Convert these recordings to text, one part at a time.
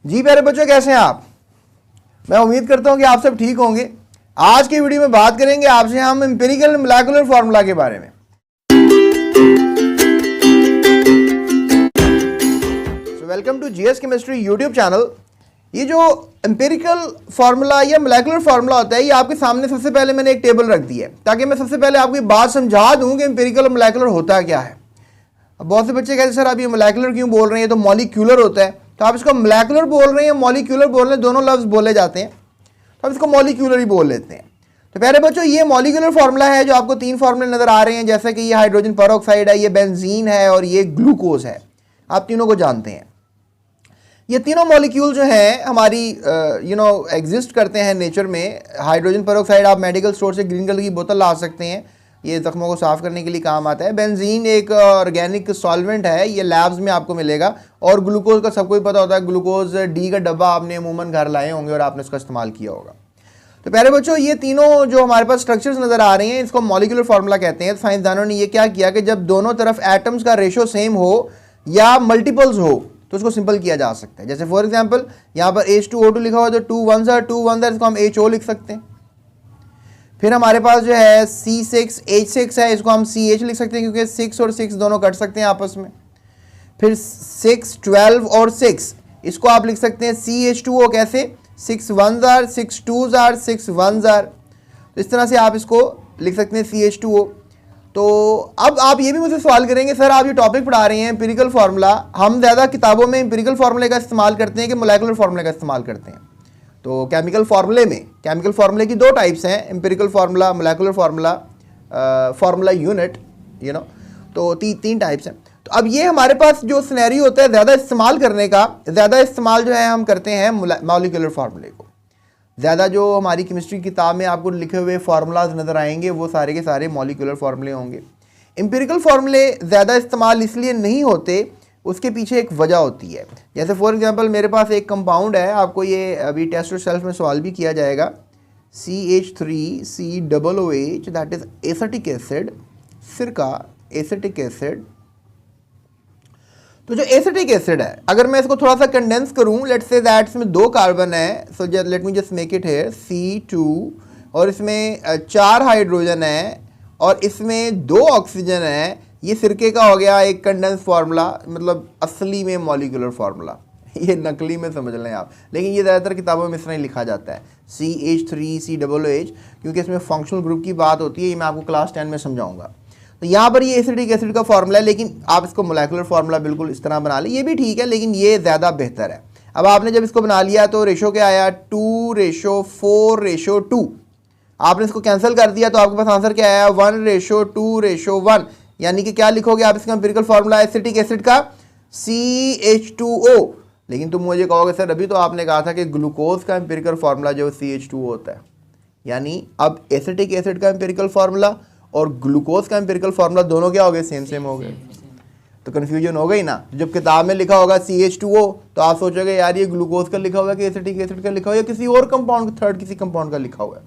जी प्यारे बच्चों, कैसे हैं आप? मैं उम्मीद करता हूं कि आप सब ठीक होंगे। आज की वीडियो में बात करेंगे आपसे हम एम्पिरिकल मोलेकुलर फार्मूला के बारे में। Welcome to GS chemistry YouTube channel. ये जो एम्पिरिकल फार्मूला या मोलेकुलर फार्मूला होता है, ये आपके सामने सबसे पहले मैंने एक टेबल रख दी है ताकि मैं सबसे पहले आपको बात समझा दूं कि एम्पिरिकल और मोलेकुलर होता क्या है। अब बहुत से बच्चे कहते हैं सर आप ये मोलेकुलर क्यों बोल रहे हैं, तो मॉलिक्यूलर होता है। तो आप इसको मोलेकुलर बोल रहे हैं या मॉलिक्यूलर बोल रहे हैं, दोनों लफ्ज बोले जाते हैं, तो आप इसको मॉलिक्यूलर ही बोल लेते हैं। तो प्यारे बच्चों, ये मॉलिक्यूलर फार्मूला है जो आपको तीन फार्मूले नजर आ रहे हैं, जैसे कि ये हाइड्रोजन पेरोक्साइड है, ये बेंजीन है और ये ग्लूकोज है। आप तीनों को जानते हैं। ये तीनों मॉलिक्यूल जो हैं हमारी एग्जिस्ट करते हैं नेचर में। हाइड्रोजन पेरोक्साइड आप मेडिकल स्टोर से ग्रीन कलर की बोतल ला सकते हैं, ये जख्मों को साफ करने के लिए काम आता है। बेंजीन एक ऑर्गेनिक सॉल्वेंट है, ये लैब्स में आपको मिलेगा। और ग्लूकोज का सबको ही पता होता है, ग्लूकोज डी का डब्बा आपने अमूमन घर लाए होंगे और आपने उसका इस्तेमाल किया होगा। तो प्यारे बच्चों, ये तीनों जो हमारे पास स्ट्रक्चर्स नजर आ रहे हैं, इसको मॉलिक्यूलर फार्मूला कहते हैं। साइंसदानों ने ये क्या किया कि जब दोनों तरफ एटम्स का रेशो सेम हो या मल्टीपल्स हो तो उसको सिंपल किया जा सकता है। जैसे फॉर एग्जांपल यहाँ पर H2O2 लिखा हुआ है, तो 2 1s are 2 1s इसको हम HO लिख सकते हैं। फिर हमारे पास जो है C6H6 है, इसको हम CH लिख सकते हैं क्योंकि 6 और 6 दोनों कट सकते हैं आपस में। फिर 6 12 और 6 इसको आप लिख सकते हैं CH2O। कैसे? 6 1s are 6 2s are 6 1s are। तो इस तरह से आप इसको लिख सकते हैं CH2O। तो अब आप ये भी मुझसे सवाल करेंगे, सर आप ये टॉपिक पढ़ा रहे हैं एम्पिरिकल फार्मूला, हम ज़्यादा किताबों में एम्पिरिकल फार्मूले का इस्तेमाल करते हैं कि मोलेकुलर फार्मूले का इस्तेमाल करते हैं? तो केमिकल फार्मूले की दो टाइप्स हैं, empirical formula, molecular formula, formula unit, तो तीन टाइप्स हैं। तो अब ये हमारे पास जो सिनेरियो होता है ज़्यादा इस्तेमाल करने का, ज़्यादा इस्तेमाल जो है हम करते हैं मॉलिक्यूलर फार्मूले को। ज़्यादा जो हमारी केमिस्ट्री किताब में आपको लिखे हुए फार्मूलाज नज़र आएंगे वो सारे के सारे मॉलिक्यूलर फार्मूले होंगे। एम्पिरिकल फार्मूले ज़्यादा इस्तेमाल इसलिए नहीं होते, उसके पीछे एक वजह होती है। जैसे फॉर एग्जांपल मेरे पास एक कंपाउंड है, आपको ये अभी टेस्ट और सेल्फ में सवाल भी किया जाएगा, CH3COOH, that is acetic acid, सिरका एसिटिक एसिड। तो जो एसिटिक एसिड है, अगर मैं इसको थोड़ा सा कंडेंस करूं, लेट्स से दैट इसमें 2 कार्बन है, so let me just make it here C2, और इसमें 4 हाइड्रोजन है और इसमें 2 ऑक्सीजन है। ये सिरके का हो गया एक कंडेंस फार्मूला, मतलब असली में मॉलिक्यूलर फार्मूला, ये नकली में समझ लें आप, लेकिन ये ज़्यादातर किताबों में इस तरह लिखा जाता है CH3COOH, क्योंकि इसमें फंक्शनल ग्रुप की बात होती है। ये मैं आपको क्लास 10 में समझाऊंगा। तो यहाँ पर ये एसिटिक एसिड का फार्मूला है, लेकिन आप इसको मोलेकुलर फार्मूला बिल्कुल इस तरह बना लें, ये भी ठीक है, लेकिन ये ज़्यादा बेहतर है। अब आपने जब इसको बना लिया तो रेशो क्या आया, 2:4:2। आपने इसको कैंसिल कर दिया तो आपके पास आंसर क्या आया, 1:2:1। यानी कि क्या लिखोगे आप इसका एम्पिरिकल फार्मूला एसिटिक एसिड का CH2O। लेकिन तुम मुझे कहोगे सर अभी तो आपने कहा था कि ग्लूकोज का एम्पिरिकल फार्मूला जो CH2O होता है। यानी अब एसिटिक एसिड का एम्पिरिकल फार्मूला और ग्लूकोज का एम्पिरिकल फार्मूला दोनों क्या हो गए, सेम हो गए। तो कन्फ्यूजन हो गई ना। जब किताब में लिखा होगा CH2O तो आप सोचोगे यार ये ग्लूकोज का लिखा हुआ है कि एसिटिक एसिड का लिखा हुआ है, किसी और कंपाउंड, थर्ड किसी कंपाउंड का लिखा हुआ है।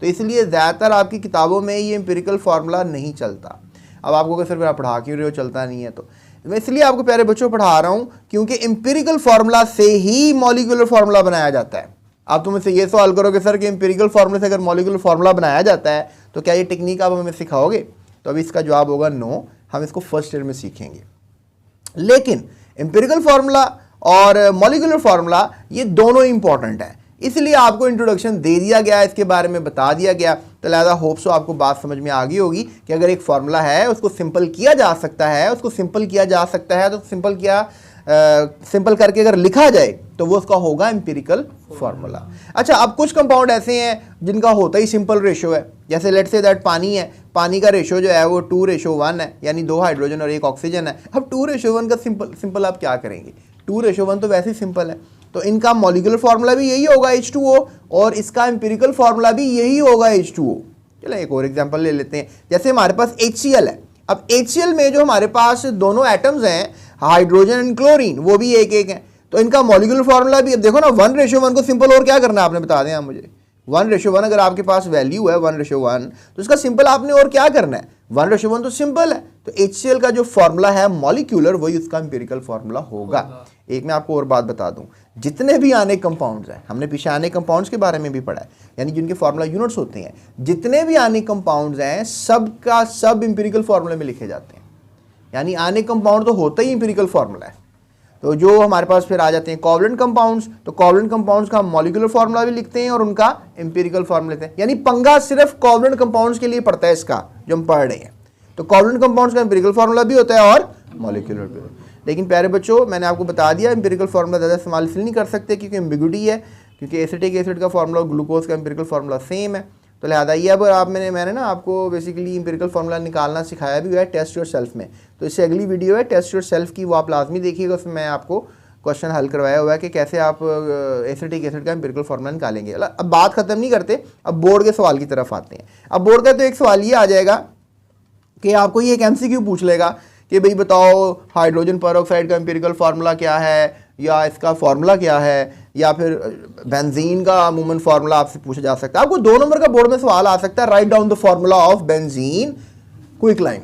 तो इसलिए ज़्यादातर आपकी किताबों में ये एम्पिरिकल फार्मूला नहीं चलता। अब आपको सर आप पढ़ा क्यों रहे हो, चलता नहीं है? तो मैं इसलिए आपको प्यारे बच्चों पढ़ा रहा हूँ क्योंकि एम्पिरिकल फार्मूला से ही मॉलिक्यूलर फार्मूला बनाया जाता है। आप तुम मुझसे ये सवाल करोगे सर कि एम्पिरिकल फार्मूले से अगर मॉलिक्यूलर फार्मूला बनाया जाता है तो क्या ये टेक्निक आप हमें सिखाओगे? तो अभी इसका जवाब होगा नो, हम इसको फर्स्ट ईयर में सीखेंगे। लेकिन एम्पिरिकल फार्मूला और मॉलिक्यूलर फार्मूला ये दोनों इंपॉर्टेंट है, इसलिए आपको इंट्रोडक्शन दे दिया गया, इसके बारे में बता दिया गया। तो लिहाजा होप सो आपको बात समझ में आ गई होगी कि अगर एक फार्मूला है उसको सिंपल किया जा सकता है, तो सिंपल करके अगर लिखा जाए तो वो उसका होगा एम्पिरिकल फार्मूला। अच्छा, अब कुछ कंपाउंड ऐसे हैं जिनका होता ही सिंपल रेशो है। जैसे लेट्स से दैट पानी है, पानी का रेशो जो है वो 2:1 है, यानी 2 हाइड्रोजन और 1 ऑक्सीजन है। अब 2:1 का सिंपल आप क्या करेंगे, 2:1 तो वैसे ही सिंपल है। तो इनका मॉलिक्यूलर फार्मूला भी यही होगा H2O, और इसका एम्पिरिकल फार्मूला भी यही होगा H2O। चलो एक और एग्जांपल ले लेते हैं। जैसे हमारे पास HCl है। अब HCl में जो हमारे पास दोनों एटम्स हैं, हाइड्रोजन एंड क्लोरीन, वो भी एक है। तो इनका मॉलिक्यूलर फार्मूला भी, अब देखो ना, 1:1 को सिंपल और क्या करना है आपने बता दें आप मुझे। 1:1 अगर आपके पास वैल्यू है 1:1 तो इसका सिंपल आपने और क्या करना है, 1:1 तो सिंपल है। तो HCl का जो फॉर्मूला है मॉलिक्यूलर, वही उसका एम्पिरिकल फॉर्मूला होगा। एक मैं आपको और बात बता दूं, जितने भी आयनिक कंपाउंड्स हैं, हमने पीछे आयनिक कंपाउंड्स के बारे में भी पढ़ा है, यानी जिनके फार्मूला यूनिट्स होते हैं, जितने भी आयनिक कंपाउंड्स हैं सब का सब एम्पिरिकल फार्मूले में लिखे जाते हैं। यानी आयनिक कंपाउंड तो होता ही एम्पिरिकल फार्मूला है। तो जो हमारे पास फिर आ जाते हैं कोवलेंट कंपाउंड्स, तो कोवलेंट कंपाउंड्स का मॉलिक्यूलर फार्मूला भी लिखते हैं और उनका एम्पिरिकल फार्मूला लेते हैं। यानी पंगा सिर्फ कोवलेंट कंपाउंड्स के लिए पड़ता है इसका, जो हम पढ़ रहे हैं। तो कोवलेंट कंपाउंड्स का एम्पिरिकल फार्मूला भी होता है और मॉलिक्यूलर भी होता है। लेकिन प्यारे बच्चों, मैंने आपको बता दिया एम्पिरिकल फार्मूला ज़्यादा इस्तेमाल इसलिए नहीं कर सकते क्योंकि एम्बिग्यूटी है, क्योंकि एसिटिक एसिड का फार्मूला और ग्लूकोज का एम्पिरिकल फार्मूला सेम है। तो लिहाजा ये अब मैंने ना आपको बेसिकली एम्पिरिकल फार्मूला निकालना सिखाया भी हुआ है टेस्ट योर सेल्फ में। तो इससे अगली वीडियो है टेस्ट योर सेल्फ की, वो आप लाजमी देखिएगा। उसमें मैं आपको क्वेश्चन हल करवाया हुआ है कि कैसे आप एसिटिक एसिड का एम्पिरिकल फार्मूला निकालेंगे। अब बात खत्म नहीं करते, अब बोर्ड के सवाल की तरफ आते हैं। अब बोर्ड का तो एक सवाल ये आ जाएगा कि आपको ये एक MCQ पूछ लेगा कि भाई बताओ हाइड्रोजन पेरोक्साइड का एम्पिरिकल फार्मूला क्या है, या इसका फार्मूला क्या है, या फिर बेंजीन का अमूमन फार्मूला आपसे पूछा जा सकता है। आपको 2 नंबर का बोर्ड में सवाल आ सकता है, write down the formula of benzene quick lime.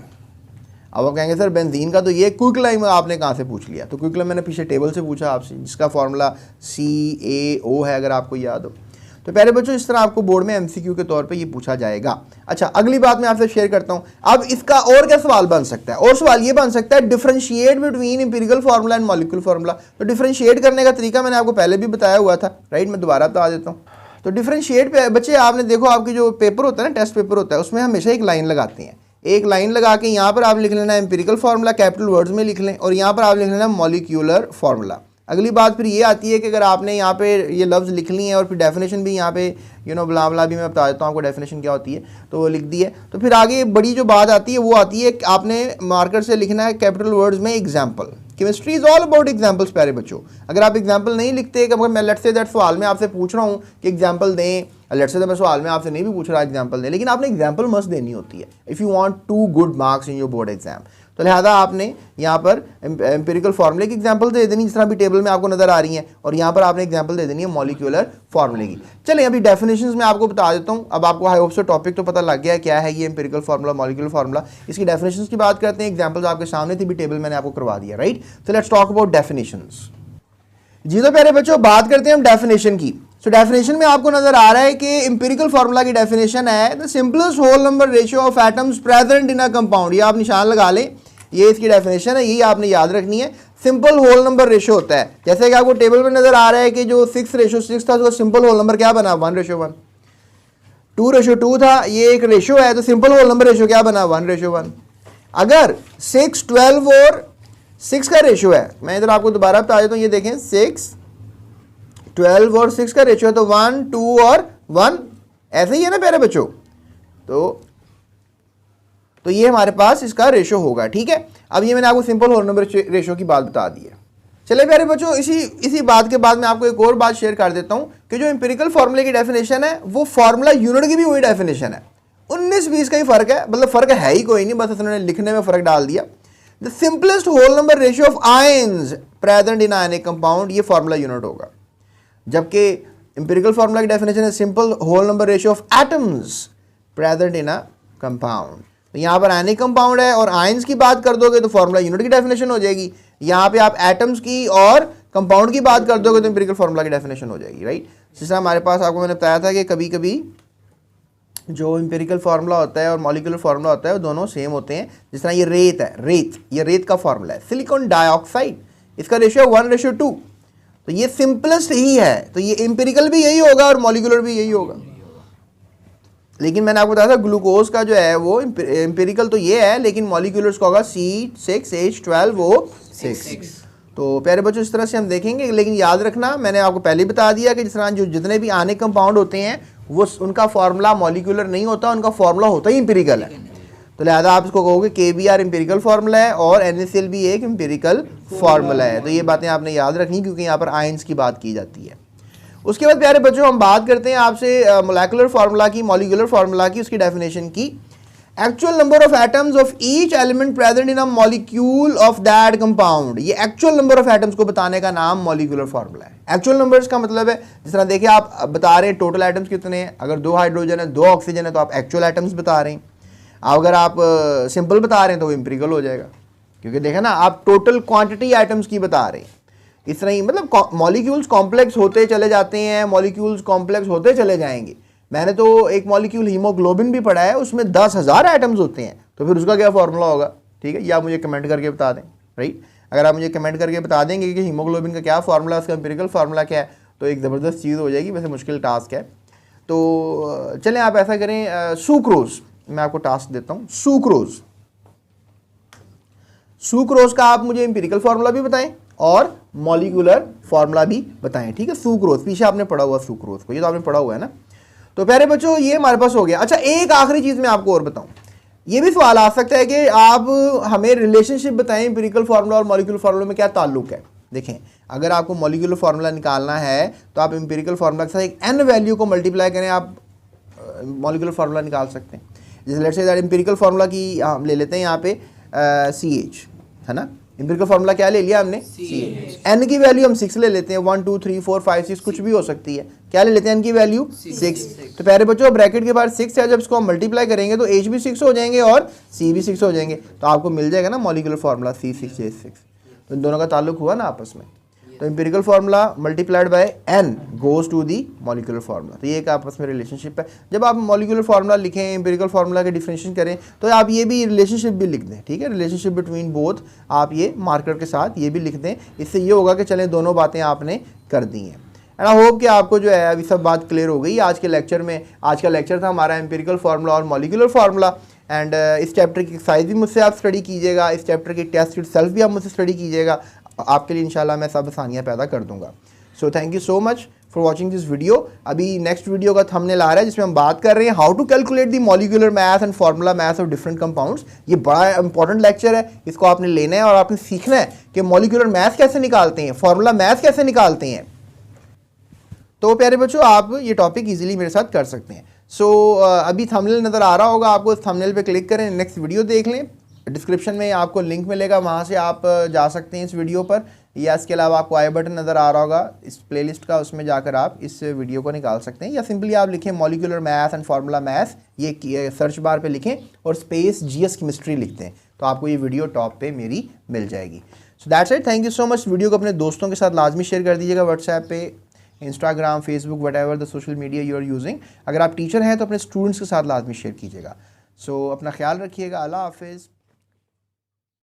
अब आप कहेंगे सर बेंजीन का तो ये क्विक लाइम आपने कहाँ से पूछ लिया? तो क्विक लाइम मैंने पीछे टेबल से पूछा आपसे, जिसका फार्मूला CaO है, अगर आपको याद हो। तो प्यारे बच्चों, इस तरह आपको बोर्ड में MCQ के तौर पे ये पूछा जाएगा। अच्छा, अगली बात मैं आपसे शेयर करता हूँ। अब इसका और क्या सवाल बन सकता है? और सवाल ये बन सकता है differentiate between empirical formula and molecular formula. तो डिफरेंशिएट करने का तरीका मैंने आपको पहले भी बताया हुआ था, राइट? मैं दोबारा बता देता हूँ। तो डिफरेंशिएट पे बच्चे आपने देखो, आपकी जो पेपर होता है ना, टेस्ट पेपर होता है, उसमें हमेशा एक लाइन लगाते हैं। एक लाइन लगा के यहाँ पर आप लिख लेना एम्पिरिकल फार्मूला, कैपिटल वर्ड्स में लिख लें, और यहाँ पर आप लिख लेना मॉलिक्यूलर फार्मूला। अगली बात फिर ये आती है कि अगर आपने यहाँ पे ये लफ्ज़ लिख ली हैं और फिर डेफिनेशन भी यहाँ पे ब्ला ब्ला भी मैं बता देता हूँ आपको डेफिनेशन क्या होती है, तो वो लिख दी है। तो फिर आगे बड़ी जो बात आती है वो आती है कि आपने मार्कर से लिखना है कैपिटल वर्ड्स में example. Chemistry is all about examples प्यारे बच्चों। अगर आप एग्जाम्पल नहीं लिखते, अगर मैं लेट्स से दैट सवाल में आपसे पूछ रहा हूँ कि एग्जाम्पल दें, लेट्स से मैं सवाल में आपसे नहीं भी पूछ रहा एग्जाम्पल दें, लेकिन आपने एग्जाम्पल मस्ट देनी होती है if you want 2 good marks in your board exam. तो लिहाजा आपने यहाँ पर एम्पिरिकल फार्मूले की एग्जाम्पल दे देनी, जिस तरह भी टेबल में आपको नजर आ रही हैं, और यहाँ पर आपने एग्जाम्पल दे देनी है मॉलिक्यूलर फार्मूले की। चलें अभी डेफिनेशंस में आपको बता देता हूँ। अब आपको आई होप से टॉपिक तो पता लग गया है क्या है ये एम्पिरिकल फार्मूला, मॉलिक्यूलर फार्मूला। इसकी डेफिनेशंस की बात करते हैं। एग्जाम्पल्स आपके सामने थी भी, टेबल मैंने आपको करवा दिया, राइट? तो लेट्स टॉक अबाउट डेफिनेशंस। जी तो प्यारे बच्चों, बात करते हैं हम डेफिनेशन की। तो डेफिनेशन में आपको नजर आ रहा है कि एम्पिरिकल फार्मूला की डेफिनेशन है the simplest whole number ratio of atoms present in a compound. ये आप निशान लगा लें, ये इसकी डेफिनेशन है, यही आपने याद रखनी है। सिंपल होल नंबर रेशियो होता है, जैसे कि आपको टेबल में नजर आ रहा है कि जो 6:6 था, उसका सिंपल होल नंबर क्या बना? 1:1। 2:2 था, ये एक रेशियो है, तो सिंपल होल नंबर रेशियो क्या बना? 1:1। अगर 6, 12 और 6 का रेशियो है, मैं इधर आपको दोबारा बता देता हूँ, ये देखें 6, 12 और 6 का रेशियो है, तो 1, 2 और 1 ऐसे ही है ना प्यारे बच्चों। तो ये हमारे पास इसका रेशियो होगा, ठीक है। अब ये मैंने आपको सिंपल होल नंबर रेशियो की बात बता दी है। चलिए प्यारे बच्चों, इसी बात के बाद मैं आपको एक और बात शेयर कर देता हूँ कि जो एम्पिरिकल फार्मूले की डेफिनेशन है वो फार्मूला यूनिट की भी वही डेफिनेशन है। 19-20 का ही फर्क है, मतलब फर्क है ही कोई नहीं, बस उन्होंने लिखने में फर्क डाल दिया। The simplest whole number ratio of ions present in ionic compound, ये फार्मूला यूनिट होगा। जबकि एम्पिरिकल फार्मूला की डेफिनेशन है simple whole number ratio of atoms present in a compound. तो यहाँ पर आयनिक कंपाउंड है और आयंस की बात कर दोगे तो फार्मूला यूनिट की डेफिनेशन हो जाएगी। यहाँ पे आप एटम्स की और कंपाउंड की बात कर दोगे तो एम्पिरिकल फार्मूला की डेफिनेशन हो जाएगी, राइट? जिस तरह हमारे पास आपको मैंने बताया था कि कभी कभी जो एम्पिरिकल फार्मूला होता है और मॉलिक्यूलर फार्मूला होता है वो दोनों सेम होते हैं। जिस तरह ये रेत है, ये रेत का फार्मूला है सिलिकॉन डाइऑक्साइड, इसका रेशियो 1:2। तो ये सिंपलेस्ट ही है, तो ये एम्पिरिकल भी यही होगा और मॉलिक्यूलर भी यही होगा। लेकिन मैंने आपको बताया था ग्लूकोज का जो है वो एम्पिरिकल तो ये है, लेकिन मॉलिक्यूलर्स का होगा C6H12O6। तो प्यारे बच्चों, इस तरह से हम देखेंगे। लेकिन याद रखना, मैंने आपको पहले ही बता दिया कि जिस तरह जो जितने भी आयनिक कंपाउंड होते हैं वो उनका फार्मूला मॉलिक्यूलर नहीं होता, उनका फार्मूला होता ही एम्पिरिकल है। तो लिहाजा आप इसको कहोगे KBr एम्पिरिकल फार्मूला है और NaCl भी एक एम्पिरिकल फार्मूला है। तो ये बातें आपने याद रखनी, क्योंकि यहाँ पर आयंस की बात की जाती है। उसके बाद प्यारे बच्चों, हम बात करते हैं आपसे मोलेकुलर फार्मूला की, मॉलिक्यूलर फार्मूला की, उसकी डेफिनेशन की। Actual number of atoms of each element present in a molecule of that compound, ये एक्चुअल नंबर ऑफ एटम्स को बताने का नाम मॉलिक्यूलर फार्मूला है। एक्चुअल नंबर्स का मतलब है, जिस तरह देखिए आप बता रहे हैं टोटल एटम्स कितने हैं, अगर 2 हाइड्रोजन है 2 ऑक्सीजन है तो आप एक्चुअल एटम्स बता रहे हैं। अगर आप सिंपल बता रहे हैं तो वो एम्पिरिकल हो जाएगा, क्योंकि देखा ना आप टोटल क्वांटिटी आइटम्स की बता रहे हैं। इस तरह ही मतलब मॉलिक्यूल्स कॉम्प्लेक्स होते चले जाते हैं, मॉलिक्यूल्स कॉम्प्लेक्स होते चले जाएंगे। मैंने तो एक मॉलिक्यूल हीमोग्लोबिन भी पढ़ा है, उसमें 10,000 आइटम्स होते हैं, तो फिर उसका क्या फॉर्मूला होगा, ठीक है, ये आप मुझे कमेंट करके बता दें, राइट। अगर आप मुझे कमेंट करके बता देंगे कि हीमोग्लोबिन का क्या फार्मूला, उसका एम्पिरिकल फार्मूला क्या है, तो एक ज़बरदस्त चीज़ हो जाएगी। वैसे मुश्किल टास्क है, तो चलें आप ऐसा करें, सुक्रोज मैं आपको टास्क देता हूँ। सुक्रोज का आप मुझे एम्पिरिकल फार्मूला भी बताएं और मॉलिक्यूलर फार्मूला भी बताएं, ठीक है। सुक्रोज पीछे आपने पढ़ा हुआ, सुक्रोज को ये तो आपने पढ़ा हुआ है ना। तो प्यारे बच्चों ये हमारे पास हो गया। अच्छा एक आखिरी चीज़ मैं आपको और बताऊं, ये भी सवाल आ सकता है कि आप हमें रिलेशनशिप बताएं एम्पिरिकल फार्मूला और मॉलिक्यूलर फार्मूला में क्या ताल्लुक है। देखें अगर आपको मॉलिक्यूलर फार्मूला निकालना है तो आप एम्पिरिकल फार्मूला के साथ एक n वैल्यू को मल्टीप्लाई करें, आप मॉलिक्यूलर फार्मूला निकाल सकते हैं। जैसे लेट्स से एम्पिरिकल फार्मूला की हम ले लेते हैं यहाँ पे CH, है ना। एम्पिरिकल फार्मूला क्या ले लिया हमने, n की वैल्यू हम 6 ले लेते हैं, 1 2 3 4 5 6 कुछ भी हो सकती है। क्या ले लेते हैं n की वैल्यू 6। तो प्यारे बच्चों ब्रैकेट के बाद 6 है, जब इसको हम मल्टीप्लाई करेंगे तो H भी 6 हो जाएंगे और C भी 6 हो जाएंगे, तो आपको मिल जाएगा ना मॉलिक्यूलर फार्मूला C6H6। तो इन दोनों का ताल्लुक हुआ ना आपस में। तो empirical formula multiplied by n goes to the molecular formula, तो ये एक आपस में रिलेशनशिप है। जब आप मॉलिक्यूलर फार्मूला लिखें, एम्पिरिकल फार्मूला के डिफरेंशिएशन करें, तो आप ये भी रिलेशनशिप भी लिख दें, ठीक है। रिलेशनशिप बिटवीन बोथ आप ये मार्कर के साथ ये भी लिख दें। इससे ये होगा कि चलें दोनों बातें आपने कर दी हैं। एंड आई होप कि आपको जो है अभी सब बात क्लियर हो गई आज के लेक्चर में। आज का लेक्चर था हमारा एम्पिरिकल फार्मूला और मॉलिक्यूलर फार्मूला। एंड इस चैप्टर की एक्सरसाइज भी मुझसे आप स्टडी कीजिएगा, इस चैप्टर की टेस्ट इटसेल्फ भी आप मुझसे स्टडी कीजिएगा। आपके लिए इंशाल्लाह मैं सब आसानियाँ पैदा कर दूंगा। So thank you so much for watching this video. अभी नेक्स्ट वीडियो का थंबनेल आ रहा है जिसमें हम बात कर रहे हैं how to calculate the molecular mass and formula mass of different compounds. ये बड़ा इंपॉर्टेंट लेक्चर है, इसको आपने लेना है और आपने सीखना है कि मॉलिक्यूलर मैथ कैसे निकालते हैं, फार्मूला मैथ कैसे निकालते हैं। तो प्यारे बच्चों आप ये टॉपिक इजीली मेरे साथ कर सकते हैं। सो अभी थंबनेल नज़र आ रहा होगा आपको, इस थंबनेल पे क्लिक करें, नेक्स्ट वीडियो देख लें। डिस्क्रिप्शन में आपको लिंक मिलेगा, वहाँ से आप जा सकते हैं इस वीडियो पर, या इसके अलावा आपको आई बटन नज़र आ रहा होगा इस प्लेलिस्ट का, उसमें जाकर आप इस वीडियो को निकाल सकते हैं। या सिंपली आप लिखें molecular mass and formula math, ये सर्च बार पे लिखें और स्पेस GS केमिस्ट्री लिखते हैं, तो आपको ये वीडियो टॉप पे मेरी मिल जाएगी। So that's it, thank you so much. Video को अपने दोस्तों के साथ लाजमी शेयर कर दीजिएगा, व्हाट्सएप पे, Instagram, Facebook, whatever the social media you are using. अगर आप टीचर हैं तो अपने स्टूडेंट्स के साथ लाजमी शेयर कीजिएगा। सो अपना ख्याल रखिएगा, अल्लाह हाफिज़।